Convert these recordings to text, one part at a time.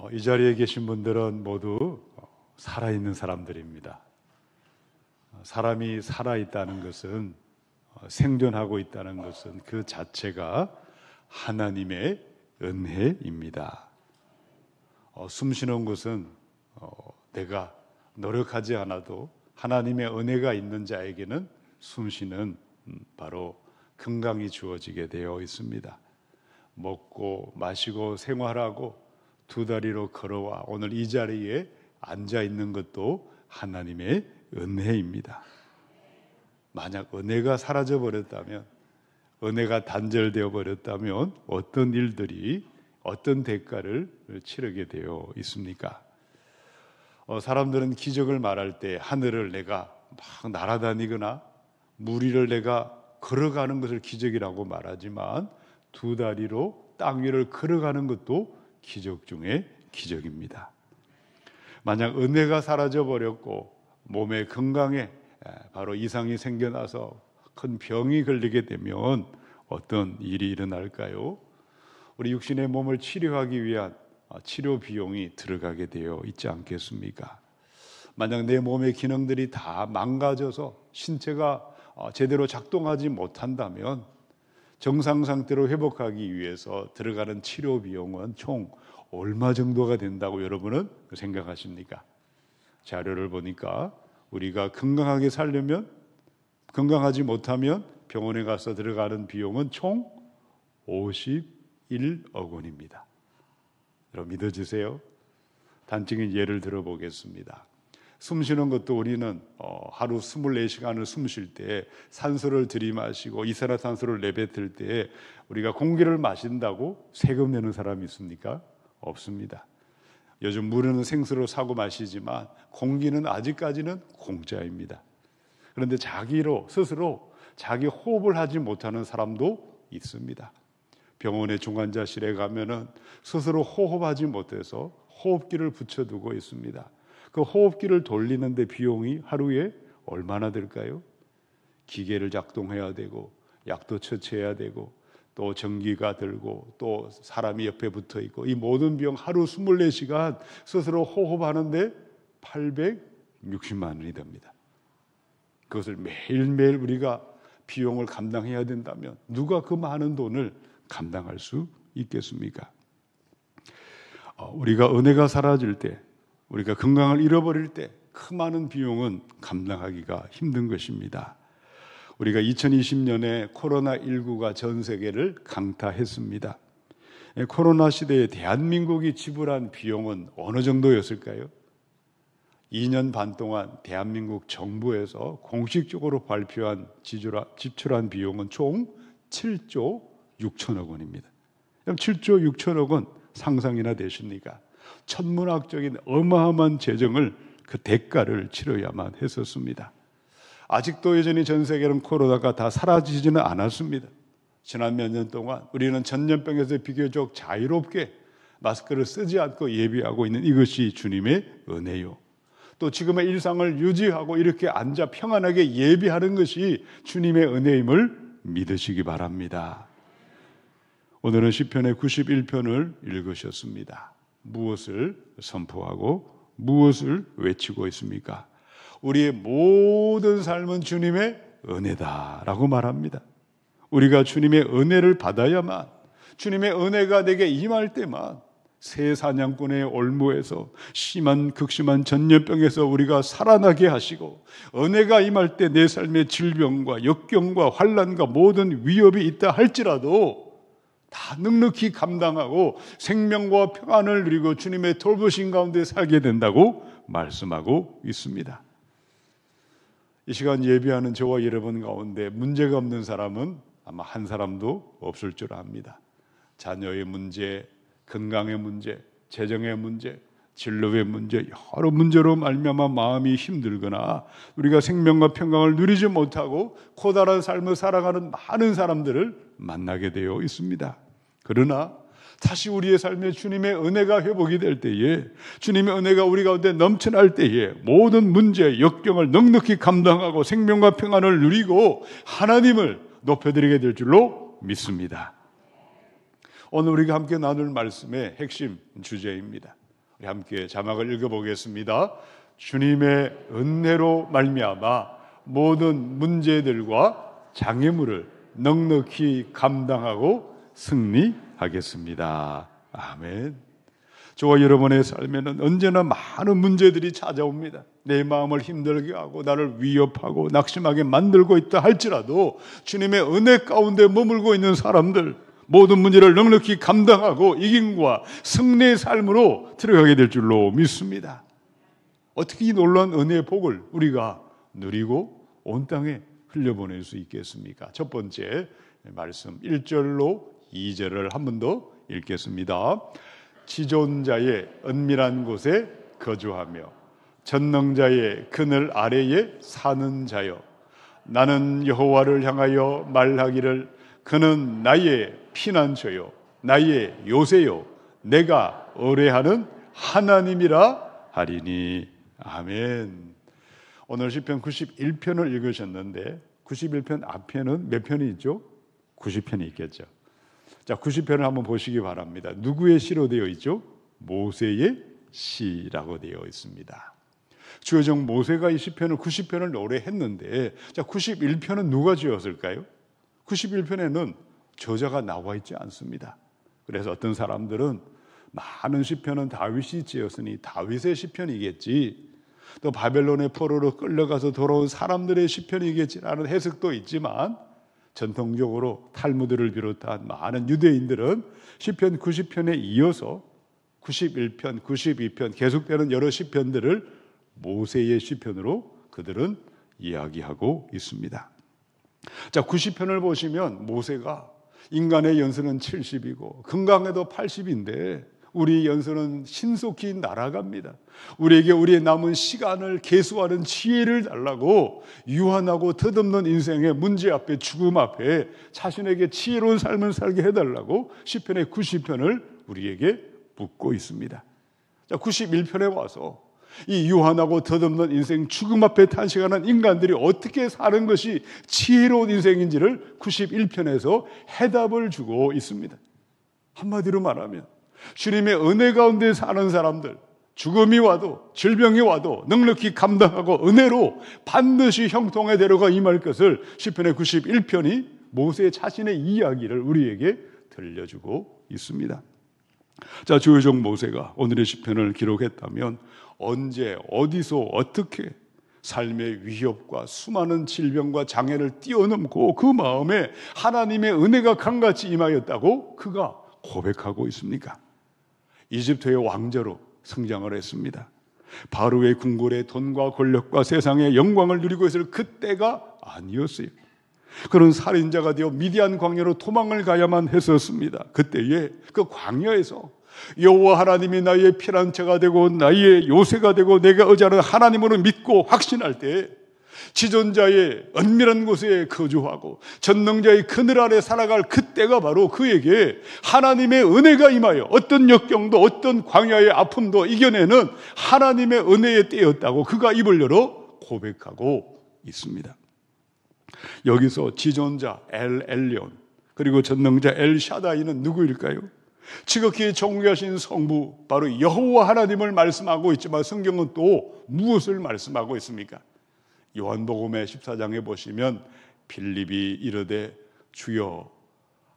이 자리에 계신 분들은 모두 살아있는 사람들입니다. 사람이 살아있다는 것은, 생존하고 있다는 것은 그 자체가 하나님의 은혜입니다. 숨 쉬는 것은 내가 노력하지 않아도 하나님의 은혜가 있는 자에게는 숨 쉬는 바로 건강이 주어지게 되어 있습니다. 먹고 마시고 생활하고 두 다리로 걸어와 오늘 이 자리에 앉아 있는 것도 하나님의 은혜입니다. 만약 은혜가 사라져 버렸다면, 은혜가 단절되어 버렸다면 어떤 일들이, 어떤 대가를 치르게 되어 있습니까? 사람들은 기적을 말할 때 하늘을 내가 막 날아다니거나 물 위를 내가 걸어가는 것을 기적이라고 말하지만 두 다리로 땅 위를 걸어가는 것도 기적 중에 기적입니다. 만약 은혜가 사라져 버렸고 몸의 건강에 바로 이상이 생겨나서 큰 병이 걸리게 되면 어떤 일이 일어날까요? 우리 육신의 몸을 치료하기 위한 치료 비용이 들어가게 되어 있지 않겠습니까? 만약 내 몸의 기능들이 다 망가져서 신체가 제대로 작동하지 못한다면 정상 상태로 회복하기 위해서 들어가는 치료 비용은 총 얼마 정도가 된다고 여러분은 생각하십니까? 자료를 보니까 우리가 건강하게 살려면, 건강하지 못하면 병원에 가서 들어가는 비용은 총 51억 원입니다. 여러분 믿어지세요? 단적인 예를 들어보겠습니다. 숨 쉬는 것도 우리는 하루 24시간을 숨 쉴 때 산소를 들이마시고 이산화탄소를 내뱉을 때 우리가 공기를 마신다고 세금 내는 사람이 있습니까? 없습니다. 요즘 물은 생수로 사고 마시지만 공기는 아직까지는 공짜입니다. 그런데 스스로 자기 호흡을 하지 못하는 사람도 있습니다. 병원의 중환자실에 가면은 스스로 호흡하지 못해서 호흡기를 붙여두고 있습니다. 그 호흡기를 돌리는데 비용이 하루에 얼마나 들까요? 기계를 작동해야 되고 약도 처치해야 되고 또 전기가 들고 또 사람이 옆에 붙어 있고 이 모든 비용 하루 24시간 스스로 호흡하는데 860만 원이 됩니다. 그것을 매일매일 우리가 비용을 감당해야 된다면 누가 그 많은 돈을 감당할 수 있겠습니까? 우리가 은혜가 사라질 때, 우리가 건강을 잃어버릴 때 그 많은 비용은 감당하기가 힘든 것입니다. 우리가 2020년에 코로나19가 전 세계를 강타했습니다. 코로나 시대에 대한민국이 지불한 비용은 어느 정도였을까요? 2년 반 동안 대한민국 정부에서 공식적으로 발표한 지출한 비용은 총 7조 6천억 원입니다. 그럼 7조 6천억 원 상상이나 되십니까? 천문학적인 어마어마한 재정을 그 대가를 치러야만 했었습니다. 아직도 여전히 전 세계는 코로나가 다 사라지지는 않았습니다. 지난 몇 년 동안 우리는 전염병에서 비교적 자유롭게 마스크를 쓰지 않고 예비하고 있는 이것이 주님의 은혜요. 또 지금의 일상을 유지하고 이렇게 앉아 평안하게 예비하는 것이 주님의 은혜임을 믿으시기 바랍니다. 오늘은 시편의 91편을 읽으셨습니다. 무엇을 선포하고 무엇을 외치고 있습니까? 우리의 모든 삶은 주님의 은혜다라고 말합니다. 우리가 주님의 은혜를 받아야만, 주님의 은혜가 내게 임할 때만 새 사냥꾼의 올무에서 극심한 전염병에서 우리가 살아나게 하시고, 은혜가 임할 때 내 삶의 질병과 역경과 환난과 모든 위협이 있다 할지라도 다 넉넉히 감당하고 생명과 평안을 누리고 주님의 돌보신 가운데 살게 된다고 말씀하고 있습니다. 이 시간 예배하는 저와 여러분 가운데 문제가 없는 사람은 아마 한 사람도 없을 줄 압니다. 자녀의 문제, 건강의 문제, 재정의 문제, 진로의 문제, 여러 문제로 말미암아 마음이 힘들거나 우리가 생명과 평강을 누리지 못하고 고달한 삶을 살아가는 많은 사람들을 만나게 되어 있습니다. 그러나 다시 우리의 삶에 주님의 은혜가 회복이 될 때에, 주님의 은혜가 우리 가운데 넘쳐날 때에 모든 문제, 역경을 넉넉히 감당하고 생명과 평안을 누리고 하나님을 높여드리게 될 줄로 믿습니다. 오늘 우리가 함께 나눌 말씀의 핵심 주제입니다. 우리 함께 자막을 읽어보겠습니다. 주님의 은혜로 말미암아 모든 문제들과 장애물을 넉넉히 감당하고 승리하겠습니다. 아멘. 저와 여러분의 삶에는 언제나 많은 문제들이 찾아옵니다. 내 마음을 힘들게 하고 나를 위협하고 낙심하게 만들고 있다 할지라도 주님의 은혜 가운데 머물고 있는 사람들, 모든 문제를 넉넉히 감당하고 이김과 승리의 삶으로 들어가게 될 줄로 믿습니다. 어떻게 이 놀라운 은혜의 복을 우리가 누리고 온 땅에 흘려보낼 수 있겠습니까? 첫 번째 말씀 1절로 2절을 한 번 더 읽겠습니다. 지존자의 은밀한 곳에 거주하며 전능자의 그늘 아래에 사는 자여, 나는 여호와를 향하여 말하기를 그는 나의 피난처요 나의 요새요 내가 의뢰하는 하나님이라 하리니. 아멘. 오늘 시편 91편을 읽으셨는데 91편 앞에는 몇 편이 있죠? 90편이 있겠죠. 자, 90편을 한번 보시기 바랍니다. 누구의 시로 되어 있죠? 모세의 시라고 되어 있습니다. 주여정 모세가 이 시편을 90편을 노래했는데, 자, 91편은 누가 지었을까요? 91편에는 저자가 나와 있지 않습니다. 그래서 어떤 사람들은 많은 시편은 다윗이 지었으니 다윗의 시편이겠지, 또 바벨론의 포로로 끌려가서 돌아온 사람들의 시편이겠지라는 해석도 있지만, 전통적으로 탈무드를 비롯한 많은 유대인들은 시편 90편에 이어서 91편, 92편 계속되는 여러 시편들을 모세의 시편으로 그들은 이야기하고 있습니다. 자, 90편을 보시면 모세가 인간의 연수는 70이고 건강에도 80인데 우리 연수는 신속히 날아갑니다. 우리에게 우리의 남은 시간을 계수하는 지혜를 달라고 유한하고 덧없는 인생의 문제 앞에, 죽음 앞에 자신에게 지혜로운 삶을 살게 해달라고 시편의 90편을 우리에게 묻고 있습니다. 자, 91편에 와서 이 유한하고 덧없는 인생, 죽음 앞에 탄식하는 인간들이 어떻게 사는 것이 지혜로운 인생인지를 91편에서 해답을 주고 있습니다. 한마디로 말하면 주님의 은혜 가운데 사는 사람들, 죽음이 와도 질병이 와도 넉넉히 감당하고 은혜로 반드시 형통의 대로가 임할 것을 시편의 91편이 모세 자신의 이야기를 우리에게 들려주고 있습니다. 자, 주의종 모세가 오늘의 시편을 기록했다면 언제, 어디서, 어떻게 삶의 위협과 수많은 질병과 장애를 뛰어넘고 그 마음에 하나님의 은혜가 강같이 임하였다고 그가 고백하고 있습니까? 이집트의 왕자로 성장을 했습니다. 바로의 궁궐에 돈과 권력과 세상의 영광을 누리고 있을 그때가 아니었어요. 그런 살인자가 되어 미디안 광야로 도망을 가야만 했었습니다. 그때에 그 광야에서 여호와 하나님이 나의 피난처가 되고 나의 요새가 되고 내가 의지하는 하나님으로 믿고 확신할 때 지존자의 은밀한 곳에 거주하고 전능자의 그늘 아래 살아갈 그때가 바로 그에게 하나님의 은혜가 임하여 어떤 역경도 어떤 광야의 아픔도 이겨내는 하나님의 은혜의 때였다고 그가 입을 열어 고백하고 있습니다. 여기서 지존자 엘 엘리온 그리고 전능자 엘 샤다이는 누구일까요? 지극히 존귀하신 성부 바로 여호와 하나님을 말씀하고 있지만 성경은 또 무엇을 말씀하고 있습니까? 요한복음의 14장에 보시면 빌립이 이르되 주여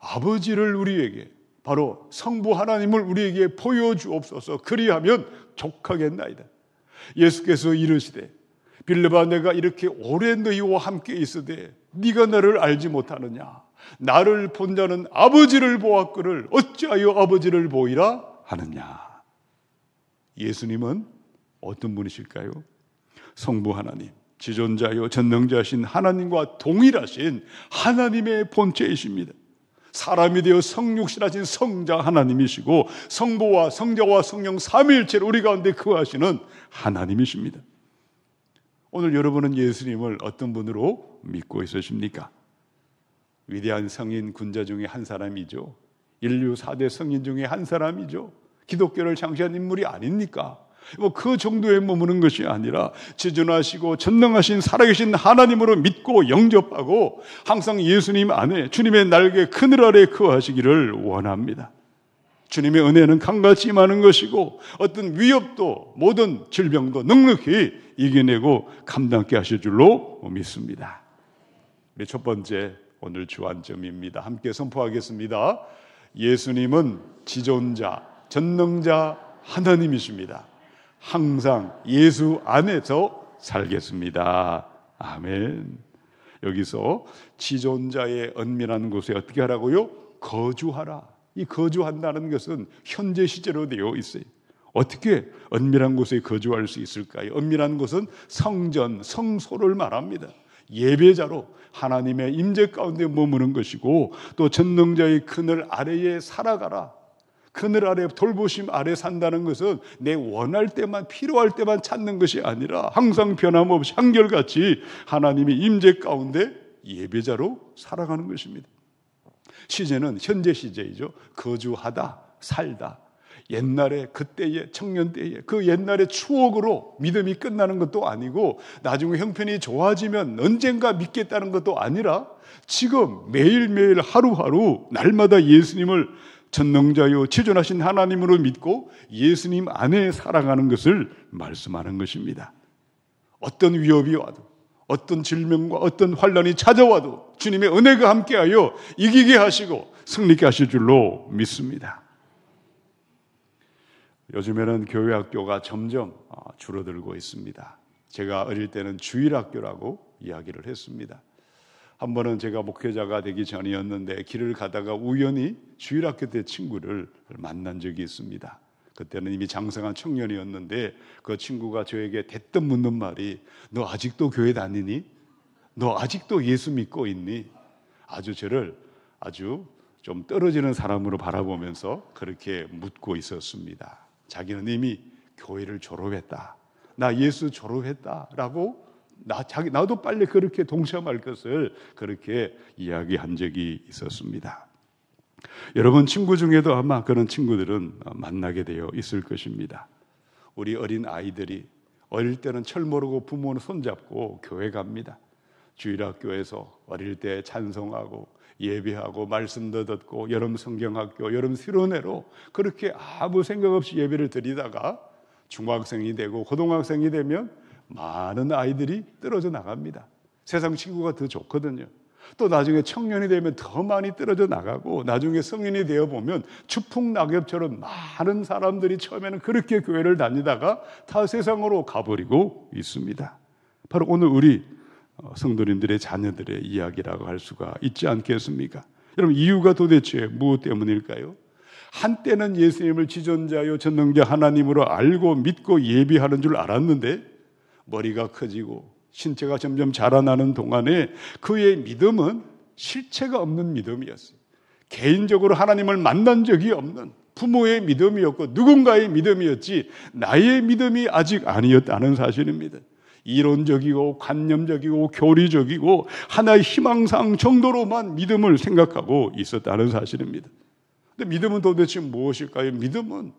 아버지를 우리에게 바로 성부 하나님을 우리에게 보여주옵소서 그리하면 족하겠나이다. 예수께서 이르시되 빌립아 내가 이렇게 오래 너희와 함께 있으되 네가 나를 알지 못하느냐 나를 본 자는 아버지를 보았거늘 어찌하여 아버지를 보이라 하느냐. 예수님은 어떤 분이실까요? 성부 하나님, 지존자요 전능자신 하나님과 동일하신 하나님의 본체이십니다. 사람이 되어 성육신하신 성자 하나님이시고 성부와 성자와 성령 삼위일체로 우리 가운데 거하시는 하나님이십니다. 오늘 여러분은 예수님을 어떤 분으로 믿고 있으십니까? 위대한 성인 군자 중에 한 사람이죠. 인류 4대 성인 중에 한 사람이죠. 기독교를 창시한 인물이 아닙니까? 그 정도에 머무는 것이 아니라 지존하시고 전능하신 살아계신 하나님으로 믿고 영접하고 항상 예수님 안에 주님의 날개 그늘 아래 거하시기를 원합니다. 주님의 은혜는 강같이 임하는 것이고 어떤 위협도 모든 질병도 넉넉히 이겨내고 감당케 하실 줄로 믿습니다. 우리 첫 번째 오늘 주안점입니다. 함께 선포하겠습니다. 예수님은 지존자, 전능자 하나님이십니다. 항상 예수 안에서 살겠습니다. 아멘. 여기서 지존자의 은밀한 곳에 어떻게 하라고요? 거주하라. 이 거주한다는 것은 현재 시제로 되어 있어요. 어떻게 은밀한 곳에 거주할 수 있을까요? 은밀한 곳은 성전, 성소를 말합니다. 예배자로 하나님의 임재 가운데 머무는 것이고 또 전능자의 그늘 아래에 살아가라. 그늘 아래 돌보심 아래 산다는 것은 내 원할 때만 필요할 때만 찾는 것이 아니라 항상 변함없이 한결같이 하나님의 임재 가운데 예배자로 살아가는 것입니다. 시제는 현재 시제이죠. 거주하다, 살다. 옛날에 그때의 청년 때에 그 옛날의 추억으로 믿음이 끝나는 것도 아니고 나중에 형편이 좋아지면 언젠가 믿겠다는 것도 아니라 지금 매일매일 하루하루 날마다 예수님을 전능자요 지존하신 하나님으로 믿고 예수님 안에 살아가는 것을 말씀하는 것입니다. 어떤 위협이 와도 어떤 질병과 어떤 환난이 찾아와도 주님의 은혜가 함께하여 이기게 하시고 승리케 하실 줄로 믿습니다. 요즘에는 교회 학교가 점점 줄어들고 있습니다. 제가 어릴 때는 주일학교라고 이야기를 했습니다. 한 번은 제가 목회자가 되기 전이었는데 길을 가다가 우연히 주일학교 때 친구를 만난 적이 있습니다. 그때는 이미 장성한 청년이었는데 그 친구가 저에게 대뜸 묻는 말이 너 아직도 교회 다니니? 너 아직도 예수 믿고 있니? 아주 저를 아주 좀 떨어지는 사람으로 바라보면서 그렇게 묻고 있었습니다. 자기는 이미 교회를 졸업했다. 나 예수 졸업했다라고 나도 빨리 그렇게 동참할 것을 그렇게 이야기한 적이 있었습니다. 여러분 친구 중에도 아마 그런 친구들은 만나게 되어 있을 것입니다. 우리 어린 아이들이 어릴 때는 철 모르고 부모는 손잡고 교회 갑니다. 주일학교에서 어릴 때 찬송하고 예배하고 말씀도 듣고 여름 성경학교, 여름 수련회로 그렇게 아무 생각 없이 예배를 드리다가 중학생이 되고 고등학생이 되면 많은 아이들이 떨어져 나갑니다. 세상 친구가 더 좋거든요. 또 나중에 청년이 되면 더 많이 떨어져 나가고 나중에 성인이 되어 보면 추풍낙엽처럼 많은 사람들이 처음에는 그렇게 교회를 다니다가 다 세상으로 가버리고 있습니다. 바로 오늘 우리 성도님들의 자녀들의 이야기라고 할 수가 있지 않겠습니까? 여러분 이유가 도대체 무엇 때문일까요? 한때는 예수님을 지존자요 전능자 하나님으로 알고 믿고 예배하는 줄 알았는데 머리가 커지고 신체가 점점 자라나는 동안에 그의 믿음은 실체가 없는 믿음이었어요. 개인적으로 하나님을 만난 적이 없는 부모의 믿음이었고 누군가의 믿음이었지 나의 믿음이 아직 아니었다는 사실입니다. 이론적이고 관념적이고 교리적이고 하나의 희망사항 정도로만 믿음을 생각하고 있었다는 사실입니다. 근데 믿음은 도대체 무엇일까요? 믿음은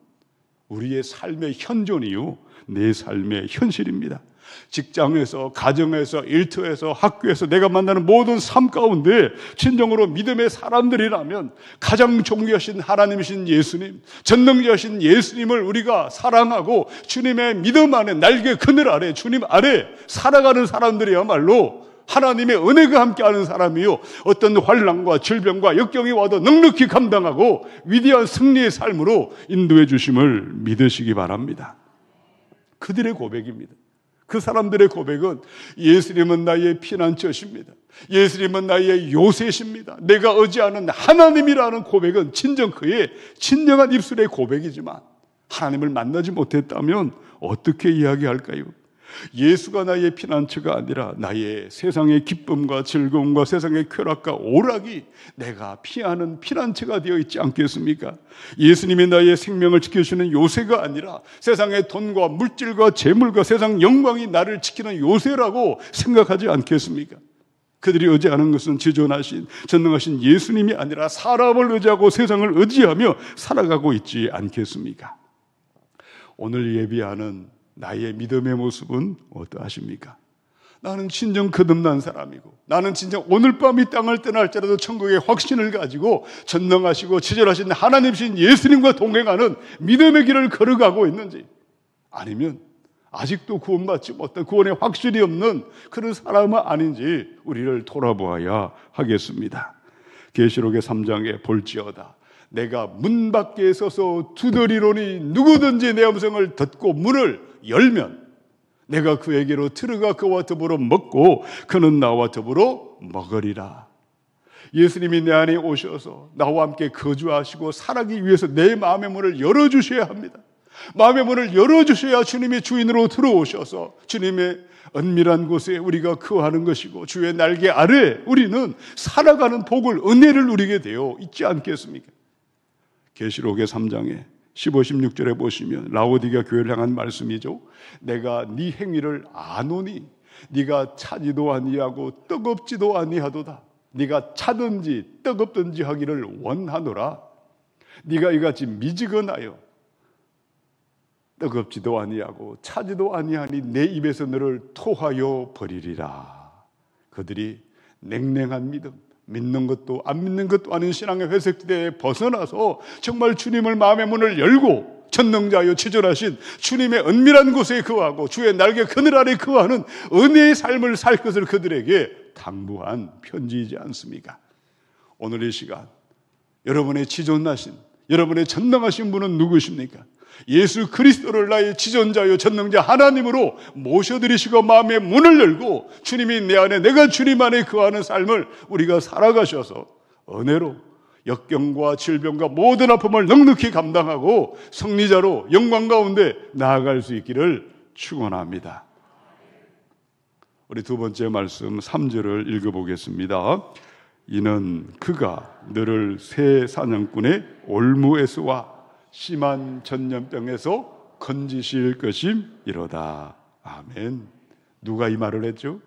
우리의 삶의 현존이요 내 삶의 현실입니다. 직장에서, 가정에서, 일터에서, 학교에서 내가 만나는 모든 삶 가운데 진정으로 믿음의 사람들이라면 가장 존귀하신 하나님이신 예수님, 전능자신 예수님을 우리가 사랑하고 주님의 믿음 안에 날개 그늘 아래 주님 아래 살아가는 사람들이야말로 하나님의 은혜가 함께하는 사람이요 어떤 환난과 질병과 역경이 와도 넉넉히 감당하고 위대한 승리의 삶으로 인도해 주심을 믿으시기 바랍니다. 그들의 고백입니다. 그 사람들의 고백은 예수님은 나의 피난처십니다. 예수님은 나의 요새십니다. 내가 의지하는 하나님이라는 고백은 진정 그의 진정한 입술의 고백이지만 하나님을 만나지 못했다면 어떻게 이야기할까요? 예수가 나의 피난처가 아니라 나의 세상의 기쁨과 즐거움과 세상의 쾌락과 오락이 내가 피하는 피난처가 되어 있지 않겠습니까? 예수님이 나의 생명을 지켜주시는 요새가 아니라 세상의 돈과 물질과 재물과 세상 영광이 나를 지키는 요새라고 생각하지 않겠습니까? 그들이 의지하는 것은 지존하신 전능하신 예수님이 아니라 사람을 의지하고 세상을 의지하며 살아가고 있지 않겠습니까? 오늘 예비하는 나의 믿음의 모습은 어떠하십니까? 나는 진정 거듭난 사람이고, 나는 진정 오늘 밤 이 땅을 떠날지라도 천국의 확신을 가지고 전능하시고 치절하신 하나님이신 예수님과 동행하는 믿음의 길을 걸어가고 있는지, 아니면 아직도 구원받지 못한, 구원의 확신이 없는 그런 사람은 아닌지 우리를 돌아보아야 하겠습니다. 계시록의 3장에 볼지어다 내가 문 밖에 서서 두드리노니 누구든지 내 음성을 듣고 문을 열면 내가 그에게로 들어가 그와 더불어 먹고 그는 나와 더불어 먹으리라. 예수님이 내 안에 오셔서 나와 함께 거주하시고 살아가기 위해서 내 마음의 문을 열어주셔야 합니다. 마음의 문을 열어주셔야 주님의 주인으로 들어오셔서 주님의 은밀한 곳에 우리가 거하는 것이고, 주의 날개 아래 우리는 살아가는 복을, 은혜를 누리게 되어 있지 않겠습니까? 계시록의 3장에 15, 16절에 보시면 라오디게아 교회를 향한 말씀이죠. 내가 네 행위를 아노니 네가 차지도 아니하고 뜨겁지도 아니하도다. 네가 차든지 뜨겁든지 하기를 원하노라. 네가 이같이 미지근하여 뜨겁지도 아니하고 차지도 아니하니 내 입에서 너를 토하여 버리리라. 그들이 냉랭한 믿음, 믿는 것도 안 믿는 것도 아닌 신앙의 회색지대에 벗어나서 정말 주님을 마음의 문을 열고 전능자여 치졸하신 주님의 은밀한 곳에 거하고 주의 날개 그늘 아래 거하는 은혜의 삶을 살 것을 그들에게 당부한 편지이지 않습니까? 오늘 이 시간 여러분의 지존하신, 여러분의 전능하신 분은 누구십니까? 예수 그리스도를 나의 지존자요 전능자 하나님으로 모셔드리시고 마음의 문을 열고 주님이 내 안에, 내가 주님 안에 거하는 삶을 우리가 살아가셔서 은혜로 역경과 질병과 모든 아픔을 넉넉히 감당하고 승리자로 영광 가운데 나아갈 수 있기를 축원합니다. 우리 두 번째 말씀 3절을 읽어보겠습니다. 이는 그가 너를 새 사냥꾼의 올무에서와 심한 전염병에서 건지실 것임이로다. 아멘. 누가 이 말을 했죠?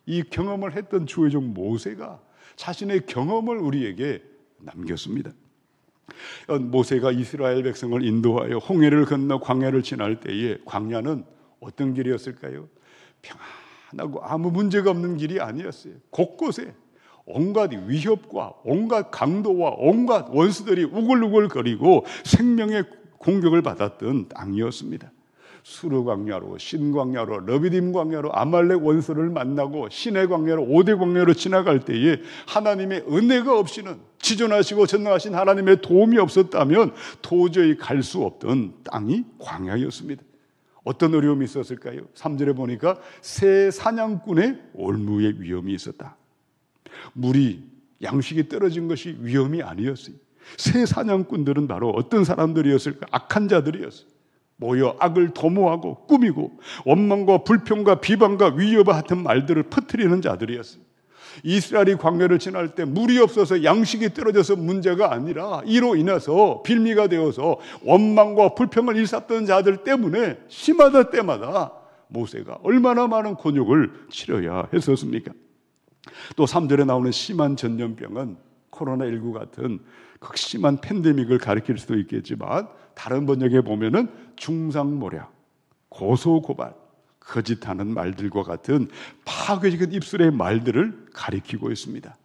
이 경험을 했던 주의 종 모세가 자신의 경험을 우리에게 남겼습니다. 모세가 이스라엘 백성을 인도하여 홍해를 건너 광야를 지날 때에 광야는 어떤 길이었을까요? 평안하고 아무 문제가 없는 길이 아니었어요. 곳곳에 온갖 위협과 온갖 강도와 온갖 원수들이 우글우글거리고 생명의 공격을 받았던 땅이었습니다. 수르 광야로, 신 광야로, 러비딤 광야로 아말렉 원수를 만나고 시내 광야로, 오대 광야로 지나갈 때에 하나님의 은혜가 없이는, 지존하시고 전능하신 하나님의 도움이 없었다면 도저히 갈 수 없던 땅이 광야였습니다. 어떤 어려움이 있었을까요? 3절에 보니까 새 사냥꾼의 올무의 위험이 있었다. 물이, 양식이 떨어진 것이 위험이 아니었어요. 새 사냥꾼들은 바로 어떤 사람들이었을까? 악한 자들이었어요. 모여 악을 도모하고 꾸미고 원망과 불평과 비방과 위협과 같은 말들을 퍼뜨리는 자들이었어요. 이스라엘이 광야를 지날 때 물이 없어서 양식이 떨어져서 문제가 아니라 이로 인해서 빌미가 되어서 원망과 불평을 일삼던 자들 때문에 심하다 때마다 모세가 얼마나 많은 곤욕을 치러야 했었습니까? 또 3절에 나오는 심한 전염병은 코로나19 같은 극심한 팬데믹을 가리킬 수도 있겠지만 다른 번역에 보면은 중상모략, 고소고발, 거짓하는 말들과 같은 파괴적인 입술의 말들을 가리키고 있습니다.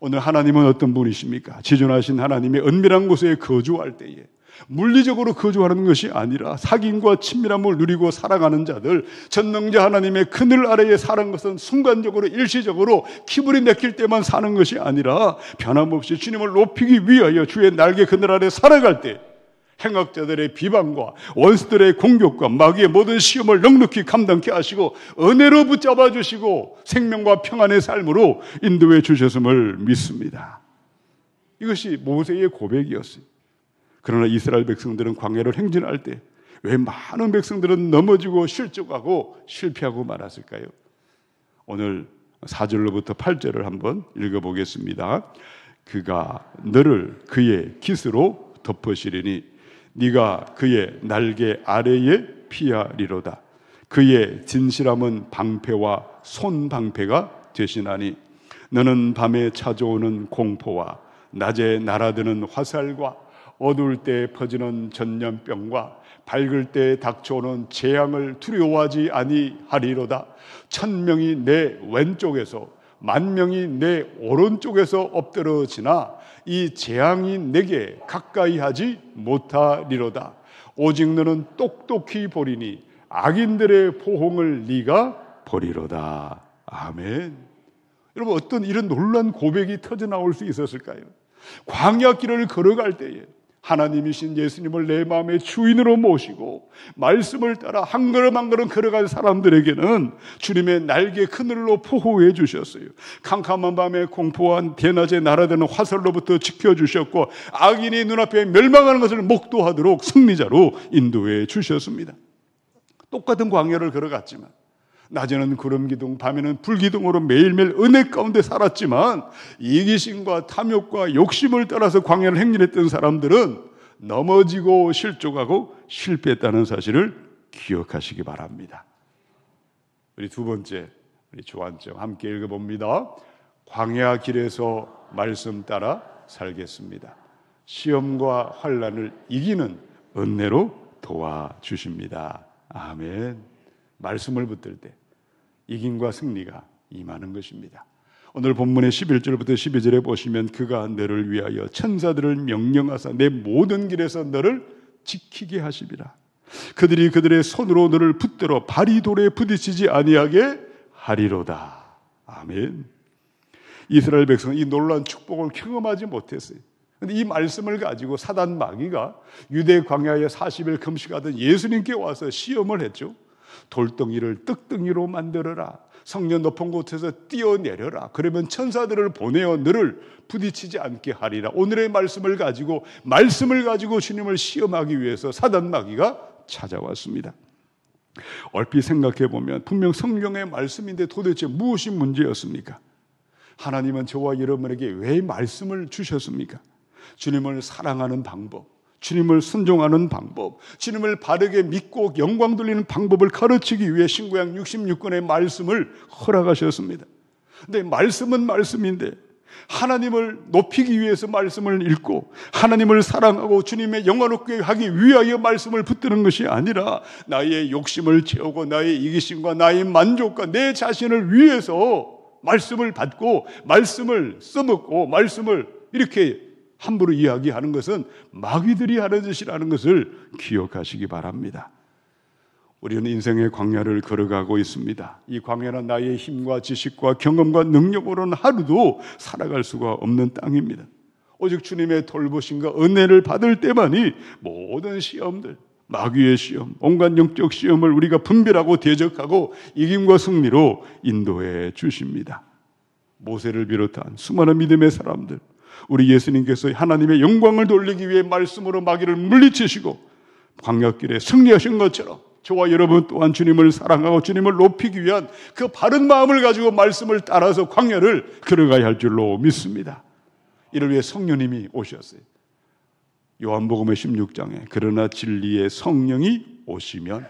오늘 하나님은 어떤 분이십니까? 지존하신 하나님의 은밀한 곳에 거주할 때에 물리적으로 거주하는 것이 아니라 사귐과 친밀함을 누리고 살아가는 자들, 전능자 하나님의 그늘 아래에 사는 것은 순간적으로 일시적으로 기분이 내킬 때만 사는 것이 아니라 변함없이 주님을 높이기 위하여 주의 날개 그늘 아래 살아갈 때 행악자들의 비방과 원수들의 공격과 마귀의 모든 시험을 넉넉히 감당케 하시고 은혜로 붙잡아 주시고 생명과 평안의 삶으로 인도해 주셨음을 믿습니다. 이것이 모세의 고백이었어요. 그러나 이스라엘 백성들은 광야를 행진할 때 왜 많은 백성들은 넘어지고 실족하고 실패하고 말았을까요? 오늘 4절로부터 8절을 한번 읽어보겠습니다. 그가 너를 그의 깃으로 덮으시리니 네가 그의 날개 아래에 피하리로다. 그의 진실함은 방패와 손방패가 되시나니 너는 밤에 찾아오는 공포와 낮에 날아드는 화살과 어두울 때 퍼지는 전염병과 밝을 때 닥쳐오는 재앙을 두려워하지 아니하리로다. 1000명이 내 왼쪽에서 10,000명이 내 오른쪽에서 엎드러지나 이 재앙이 내게 가까이 하지 못하리로다. 오직 너는 똑똑히 보리니 악인들의 포홍을 네가 보리로다. 아멘. 여러분, 어떤 이런 놀라운 고백이 터져나올 수 있었을까요? 광야 길을 걸어갈 때에 하나님이신 예수님을 내 마음의 주인으로 모시고 말씀을 따라 한 걸음 한 걸음 걸어간 사람들에게는 주님의 날개 그늘로 보호해 주셨어요. 캄캄한 밤에 공포한 대낮에 날아드는 화살로부터 지켜주셨고 악인이 눈앞에 멸망하는 것을 목도하도록 승리자로 인도해 주셨습니다. 똑같은 광야를 걸어갔지만 낮에는 구름기둥, 밤에는 불기둥으로 매일매일 은혜 가운데 살았지만 이기심과 탐욕과 욕심을 따라서 광야를 행렬했던 사람들은 넘어지고 실족하고 실패했다는 사실을 기억하시기 바랍니다. 우리 두 번째, 우리 조한정 함께 읽어봅니다. 광야 길에서 말씀 따라 살겠습니다. 시험과 환난을 이기는 은혜로 도와주십니다. 아멘. 말씀을 붙들 때 이김과 승리가 임하는 것입니다. 오늘 본문의 11절부터 12절에 보시면 그가 너를 위하여 천사들을 명령하사 내 모든 길에서 너를 지키게 하시리라. 그들이 그들의 손으로 너를 붙들어 발이 돌에 부딪히지 아니하게 하리로다. 아멘. 이스라엘 백성은 이 놀라운 축복을 경험하지 못했어요. 그런데 이 말씀을 가지고 사단 마귀가 유대 광야에 40일 금식하던 예수님께 와서 시험을 했죠. 돌덩이를 떡덩이로 만들어라. 성령 높은 곳에서 뛰어내려라. 그러면 천사들을 보내어 너를 부딪히지 않게 하리라. 오늘의 말씀을 가지고 주님을 시험하기 위해서 사단 마귀가 찾아왔습니다. 얼핏 생각해 보면 분명 성경의 말씀인데 도대체 무엇이 문제였습니까? 하나님은 저와 여러분에게 왜 말씀을 주셨습니까? 주님을 사랑하는 방법, 주님을 순종하는 방법, 주님을 바르게 믿고 영광 돌리는 방법을 가르치기 위해 신구약 66권의 말씀을 허락하셨습니다. 근데 말씀은 말씀인데 하나님을 높이기 위해서 말씀을 읽고 하나님을 사랑하고 주님의 영광롭게 하기 위하여 말씀을 붙드는 것이 아니라 나의 욕심을 채우고 나의 이기심과 나의 만족과 내 자신을 위해서 말씀을 받고 말씀을 써먹고 말씀을 이렇게 함부로 이야기하는 것은 마귀들이 하는 짓이라는 것을 기억하시기 바랍니다. 우리는 인생의 광야를 걸어가고 있습니다. 이 광야는 나의 힘과 지식과 경험과 능력으로는 하루도 살아갈 수가 없는 땅입니다. 오직 주님의 돌보심과 은혜를 받을 때만이 모든 시험들, 마귀의 시험, 온갖 영적 시험을 우리가 분별하고 대적하고 이김과 승리로 인도해 주십니다. 모세를 비롯한 수많은 믿음의 사람들, 우리 예수님께서 하나님의 영광을 돌리기 위해 말씀으로 마귀를 물리치시고 광야길에 승리하신 것처럼 저와 여러분 또한 주님을 사랑하고 주님을 높이기 위한 그 바른 마음을 가지고 말씀을 따라서 광야를 걸어가야 할 줄로 믿습니다. 이를 위해 성령님이 오셨어요. 요한복음의 16장에 그러나 진리의 성령이 오시면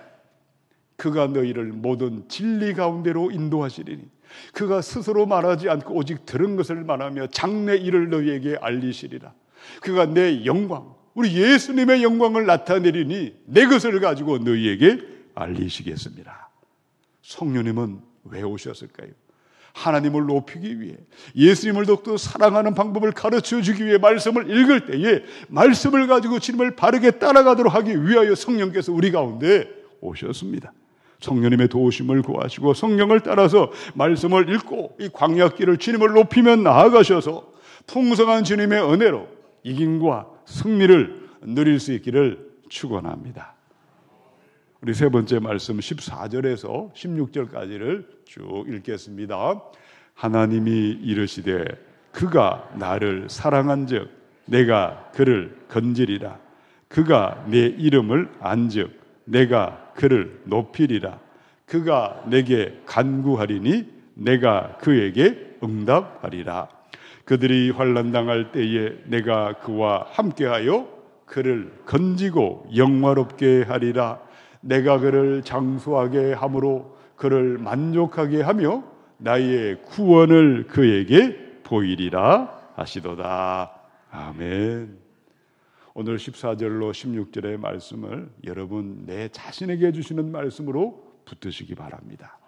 그가 너희를 모든 진리 가운데로 인도하시리니 그가 스스로 말하지 않고 오직 들은 것을 말하며 장래 일을 너희에게 알리시리라. 그가 내 영광, 우리 예수님의 영광을 나타내리니 내 것을 가지고 너희에게 알리시겠습니다. 성령님은 왜 오셨을까요? 하나님을 높이기 위해, 예수님을 더욱더 사랑하는 방법을 가르쳐 주기 위해 말씀을 읽을 때에 말씀을 가지고 주님을 바르게 따라가도록 하기 위하여 성령께서 우리 가운데 오셨습니다. 성령님의 도우심을 구하시고 성령을 따라서 말씀을 읽고 이 광야길을 주님을 높이며 나아가셔서 풍성한 주님의 은혜로 이김과 승리를 누릴 수 있기를 축원합니다. 우리 세 번째 말씀 14절에서 16절까지를 쭉 읽겠습니다. 하나님이 이르시되 그가 나를 사랑한즉 내가 그를 건지리라. 그가 내 이름을 안즉 내가 그를 높이리라. 그가 내게 간구하리니 내가 그에게 응답하리라. 그들이 환난당할 때에 내가 그와 함께하여 그를 건지고 영화롭게 하리라. 내가 그를 장수하게 함으로 그를 만족하게 하며 나의 구원을 그에게 보이리라 하시도다. 아멘. 오늘 14절로 16절의 말씀을 여러분 내 자신에게 주시는 말씀으로 붙드시기 바랍니다.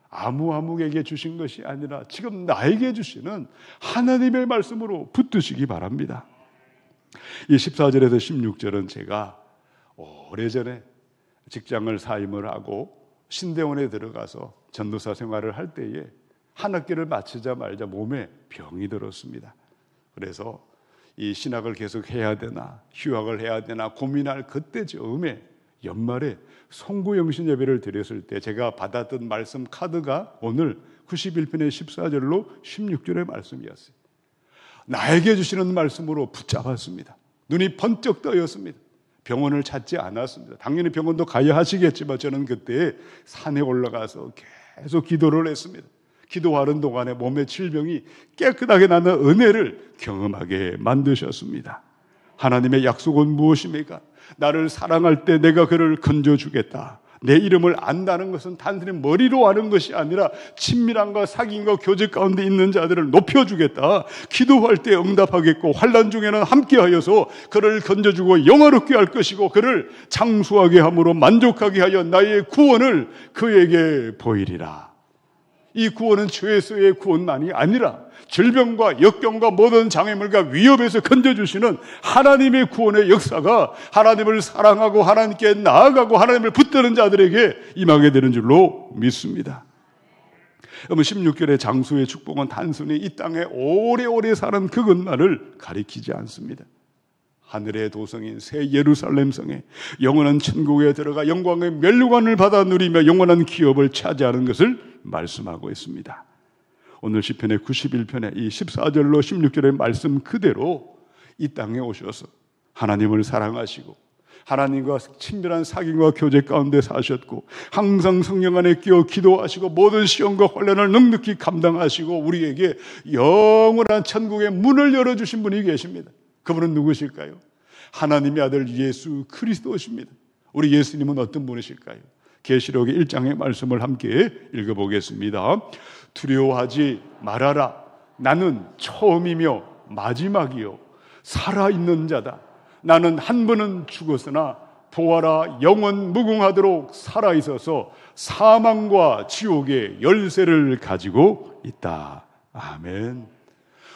아무에게 주신 것이 아니라 지금 나에게 주시는 하나님의 말씀으로 붙드시기 바랍니다. 이 14절에서 16절은 제가 오래전에 직장을 사임을 하고 신대원에 들어가서 전도사 생활을 할 때에 한 학기를 마치자마자 몸에 병이 들었습니다. 그래서 이 신학을 계속 해야 되나 휴학을 해야 되나 고민할 그때 즈음에 연말에 송구영신 예배를 드렸을 때 제가 받았던 말씀 카드가 오늘 91편의 14절로 16절의 말씀이었어요. 나에게 주시는 말씀으로 붙잡았습니다. 눈이 번쩍 떠였습니다. 병원을 찾지 않았습니다. 당연히 병원도 가야 하시겠지만 저는 그때 산에 올라가서 계속 기도를 했습니다. 기도하는 동안에 몸의 질병이 깨끗하게 나는 은혜를 경험하게 만드셨습니다. 하나님의 약속은 무엇입니까? 나를 사랑할 때 내가 그를 건져주겠다. 내 이름을 안다는 것은 단순히 머리로 아는 것이 아니라 친밀함과 사귐과 교제 가운데 있는 자들을 높여주겠다. 기도할 때 응답하겠고 환난 중에는 함께하여서 그를 건져주고 영화롭게 할 것이고 그를 장수하게 함으로 만족하게 하여 나의 구원을 그에게 보이리라. 이 구원은 죄에서의 구원만이 아니라 질병과 역경과 모든 장애물과 위협에서 건져주시는 하나님의 구원의 역사가 하나님을 사랑하고 하나님께 나아가고 하나님을 붙드는 자들에게 임하게 되는 줄로 믿습니다. 여러분 16절의 장수의 축복은 단순히 이 땅에 오래오래 사는 그것만을 가리키지 않습니다. 하늘의 도성인 새 예루살렘 성에 영원한 천국에 들어가 영광의 멸관을 받아 누리며 영원한 기업을 차지하는 것을 말씀하고 있습니다. 오늘 시편의 91편의 이 14절로 16절의 말씀 그대로 이 땅에 오셔서 하나님을 사랑하시고 하나님과 친밀한 사귐과 교제 가운데 사셨고 항상 성령 안에 끼어 기도하시고 모든 시험과 혼란을 넉넉히 감당하시고 우리에게 영원한 천국의 문을 열어주신 분이 계십니다. 그분은 누구실까요? 하나님의 아들 예수 그리스도십니다. 우리 예수님은 어떤 분이실까요? 계시록의 1장의 말씀을 함께 읽어보겠습니다. 두려워하지 말아라. 나는 처음이며 마지막이요 살아있는 자다. 나는 한 번은 죽었으나 보아라 영원 무궁하도록 살아있어서 사망과 지옥의 열쇠를 가지고 있다. 아멘.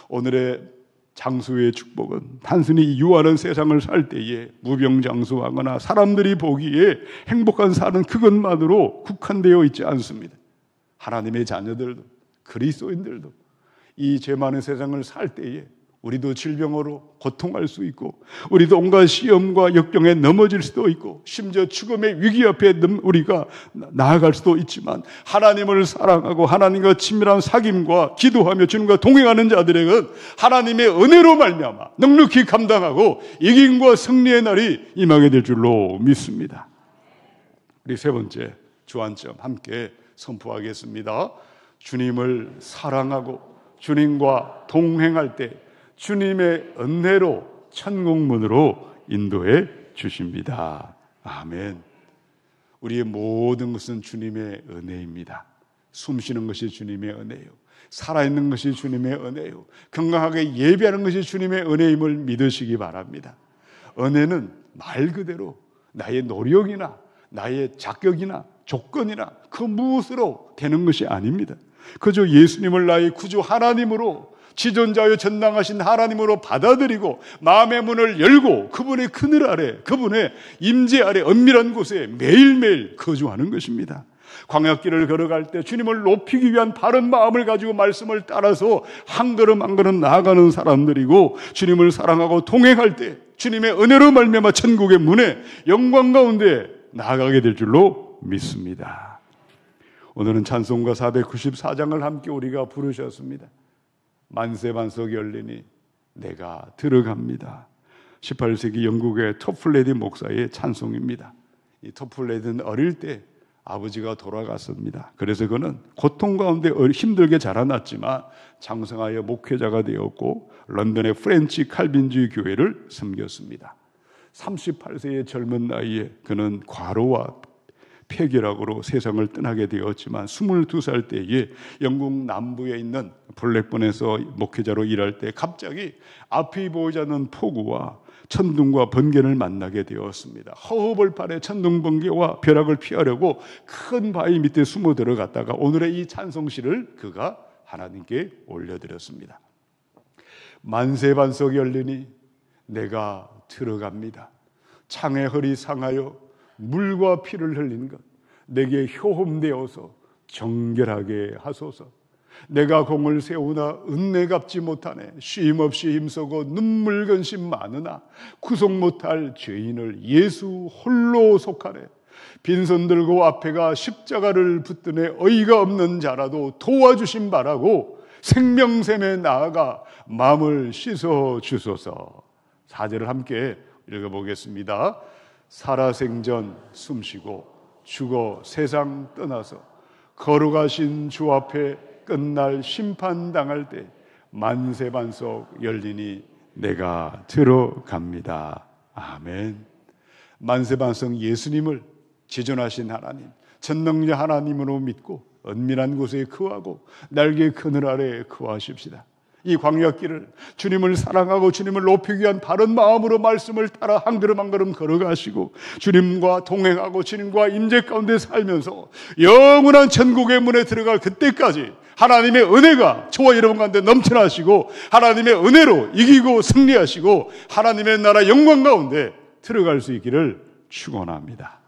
오늘의 장수의 축복은 단순히 유한한 세상을 살 때에 무병장수하거나 사람들이 보기에 행복한 사는 그것만으로 국한되어 있지 않습니다. 하나님의 자녀들도 그리스도인들도 이 죄 많은 세상을 살 때에 우리도 질병으로 고통할 수 있고 우리도 온갖 시험과 역경에 넘어질 수도 있고 심지어 죽음의 위기 앞에 우리가 나아갈 수도 있지만 하나님을 사랑하고 하나님과 친밀한 사귐과 기도하며 주님과 동행하는 자들에게는 하나님의 은혜로 말미암아 넉넉히 감당하고 이김과 승리의 날이 임하게 될 줄로 믿습니다. 우리 세 번째 주안점 함께 선포하겠습니다. 주님을 사랑하고 주님과 동행할 때 주님의 은혜로 천국문으로 인도해 주십니다. 아멘. 우리의 모든 것은 주님의 은혜입니다. 숨쉬는 것이 주님의 은혜요. 살아있는 것이 주님의 은혜요. 건강하게 예배하는 것이 주님의 은혜임을 믿으시기 바랍니다. 은혜는 말 그대로 나의 노력이나 나의 자격이나 조건이나 그 무엇으로 되는 것이 아닙니다. 그저 예수님을 나의 구주 하나님으로 지존자여 전당하신 하나님으로 받아들이고 마음의 문을 열고 그분의 그늘 아래 그분의 임재 아래 은밀한 곳에 매일매일 거주하는 것입니다. 광야길을 걸어갈 때 주님을 높이기 위한 바른 마음을 가지고 말씀을 따라서 한 걸음 한 걸음 나아가는 사람들이고 주님을 사랑하고 동행할 때 주님의 은혜로 말미암아 천국의 문에 영광 가운데 나아가게 될 줄로 믿습니다. 오늘은 찬송가 494장을 함께 우리가 부르셨습니다. 만세반석 열리니 내가 들어갑니다. 18세기 영국의 토플레디 목사의 찬송입니다. 이 토플레디는 어릴 때 아버지가 돌아갔습니다. 그래서 그는 고통 가운데 힘들게 자라났지만 장성하여 목회자가 되었고 런던의 프렌치 칼빈주의 교회를 섬겼습니다. 38세의 젊은 나이에 그는 과로와 폐결핵으로 세상을 떠나게 되었지만 22살 때에 영국 남부에 있는 블랙번에서 목회자로 일할 때 갑자기 앞이 보이지 않는 폭우와 천둥과 번개를 만나게 되었습니다. 허허벌판에 천둥 번개와 벼락을 피하려고 큰 바위 밑에 숨어 들어갔다가 오늘의 이 찬송시를 그가 하나님께 올려드렸습니다. 만세반석 열리니 내가 들어갑니다. 창의 허리 상하여 물과 피를 흘린 것 내게 효험되어서 정결하게 하소서. 내가 공을 세우나 은혜 갚지 못하네. 쉼없이 힘쓰고 눈물 근심 많으나 구속 못할 죄인을 예수 홀로 속하네. 빈손 들고 앞에가 십자가를 붙드네. 어이가 없는 자라도 도와주심 바라고 생명샘에 나아가 마음을 씻어 주소서. 4절을 함께 읽어보겠습니다. 살아생전 숨쉬고 죽어 세상 떠나서 거룩하신 주 앞에 끝날 심판당할 때 만세반석 열리니 내가 들어갑니다. 아멘. 만세반석 예수님을 지존하신 하나님, 전능자 하나님으로 믿고 은밀한 곳에 거하고 날개 그늘 아래 거하십시다. 이 광야길을 주님을 사랑하고 주님을 높이기 위한 바른 마음으로 말씀을 따라 한 걸음 한 걸음 걸어가시고 주님과 동행하고 주님과 임재 가운데 살면서 영원한 천국의 문에 들어갈 그때까지 하나님의 은혜가 저와 여러분 가운데 넘쳐나시고 하나님의 은혜로 이기고 승리하시고 하나님의 나라 영광 가운데 들어갈 수 있기를 축원합니다.